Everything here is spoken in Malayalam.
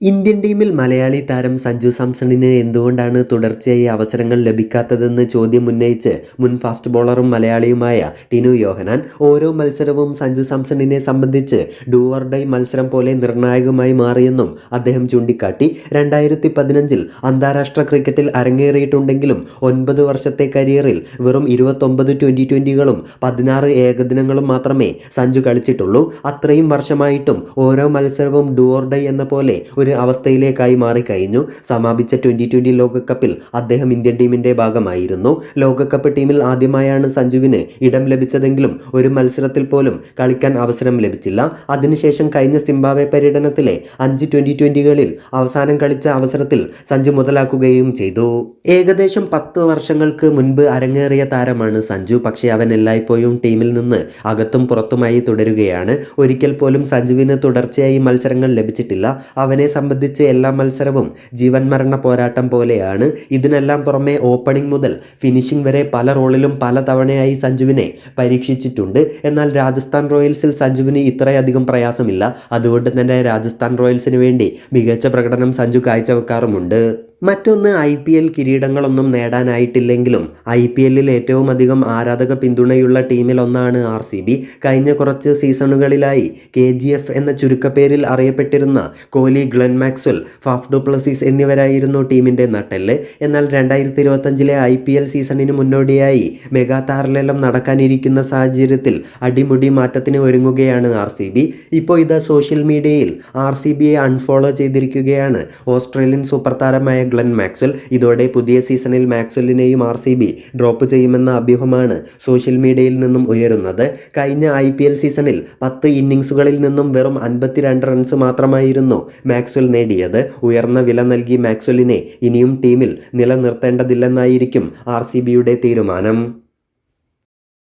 ഇന്ത്യൻ ടീമിൽ മലയാളി താരം സഞ്ജു സാംസണിന് എന്തുകൊണ്ടാണ് തുടർച്ചയായി അവസരങ്ങൾ ലഭിക്കാത്തതെന്ന് ചോദ്യം ഉന്നയിച്ച് മുൻ ഫാസ്റ്റ് ബോളറും മലയാളിയുമായ ടിനു യോഹനാൻ ഓരോ മത്സരവും സഞ്ജു സാംസണിനെ സംബന്ധിച്ച് ഡു ഓർ ഡൈ മത്സരം പോലെ നിർണായകമായി മാറിയെന്നും അദ്ദേഹം ചൂണ്ടിക്കാട്ടി. 2015 അന്താരാഷ്ട്ര ക്രിക്കറ്റിൽ അരങ്ങേറിയിട്ടുണ്ടെങ്കിലും 9 വർഷത്തെ കരിയറിൽ വെറും 29 ട്വൻ്റി20കളും 16 ഏകദിനങ്ങളും മാത്രമേ സഞ്ജു കളിച്ചിട്ടുള്ളൂ. അത്രയും വർഷമായിട്ടും ഓരോ മത്സരവും ഡു ഓർ ഡൈ എന്ന പോലെ ഒരു അവസ്ഥയിലേക്കായി മാറിക്കഴിഞ്ഞു. സമാപിച്ച 2020 ലോകകപ്പിൽ അദ്ദേഹം ഇന്ത്യൻ ടീമിന്റെ ഭാഗമായിരുന്നു. ലോകകപ്പ് ടീമിൽ ആദ്യമായാണ് സഞ്ജുവിന് ഇടം ലഭിച്ചതെങ്കിലും ഒരു മത്സരത്തിൽ പോലും കളിക്കാൻ അവസരം ലഭിച്ചില്ല. അതിനുശേഷം കഴിഞ്ഞ സിംബാബ്വെ പര്യടനത്തിലെ 5 ട്വൻ്റി20കളിൽ അവസാനം കളിച്ച അവസരത്തിൽ സഞ്ജു മുതലാക്കുകയും ചെയ്തു. ഏകദേശം 10 വർഷങ്ങൾക്ക് മുൻപ് അരങ്ങേറിയ താരമാണ് സഞ്ജു. പക്ഷേ അവൻ എല്ലായ്പ്പോഴും ടീമിൽ നിന്ന് അകത്തും പുറത്തുമായി തുടരുകയാണ്. ഒരിക്കൽ പോലും സഞ്ജുവിന് തുടർച്ചയായി മത്സരങ്ങൾ ലഭിച്ചിട്ടില്ല. അവനെ സംബന്ധിച്ച് എല്ലാ മത്സരവും ജീവൻ മരണ പോരാട്ടം പോലെയാണ്. ഇതിനെല്ലാം പുറമെ ഓപ്പണിംഗ് മുതൽ ഫിനിഷിംഗ് വരെ പല റോളിലും പല തവണയായി സഞ്ജുവിനെ പരീക്ഷിച്ചിട്ടുണ്ട്. എന്നാൽ രാജസ്ഥാൻ റോയൽസിൽ സഞ്ജുവിന് ഇത്രയധികം പ്രയാസമില്ല. അതുകൊണ്ട് തന്നെ രാജസ്ഥാൻ റോയൽസിന് വേണ്ടി മികച്ച പ്രകടനം സഞ്ജു കാഴ്ചവെക്കാറുമുണ്ട്. മറ്റൊന്ന്, IPL കിരീടങ്ങളൊന്നും നേടാനായിട്ടില്ലെങ്കിലും IPLൽ ഏറ്റവും അധികം ആരാധക പിന്തുണയുള്ള ടീമിലൊന്നാണ് RCB. കഴിഞ്ഞ കുറച്ച് സീസണുകളിലായി KGF എന്ന ചുരുക്കപ്പേരിൽ അറിയപ്പെട്ടിരുന്ന Kohli, Glenn Maxwell, Faf du Plessis എന്നിവരായിരുന്നു ടീമിൻ്റെ നട്ടെല്ല്. എന്നാൽ 2025 IPL സീസണിന് മുന്നോടിയായി മെഗാ താരലേലം നടക്കാനിരിക്കുന്ന സാഹചര്യത്തിൽ അടിമുടി മാറ്റത്തിന് ഒരുങ്ങുകയാണ് RCB. ഇപ്പോൾ ഇത് സോഷ്യൽ മീഡിയയിൽ RCBയെ അൺഫോളോ ചെയ്തിരിക്കുകയാണ് ഓസ്ട്രേലിയൻ സൂപ്പർ താരമായ ഗ്ലെൻ മാക്സ്വെൽ. ഇതോടെ പുതിയ സീസണിൽ മാക്സ്വെല്ലിനെയും RCB ഡ്രോപ്പ് ചെയ്യുമെന്ന അഭ്യൂഹമാണ് സോഷ്യൽ മീഡിയയിൽ നിന്നും ഉയരുന്നത്. കഴിഞ്ഞ IPL സീസണിൽ 10 ഇന്നിങ്സുകളിൽ നിന്നും വെറും 52 റൺസ് മാത്രമായിരുന്നു മാക്സ്വെൽ നേടിയത്. ഉയർന്ന വില നൽകി മാക്സ്വെല്ലിനെ ഇനിയും ടീമിൽ നിലനിർത്തേണ്ടതില്ലെന്നായിരിക്കും RCBയുടെ തീരുമാനം.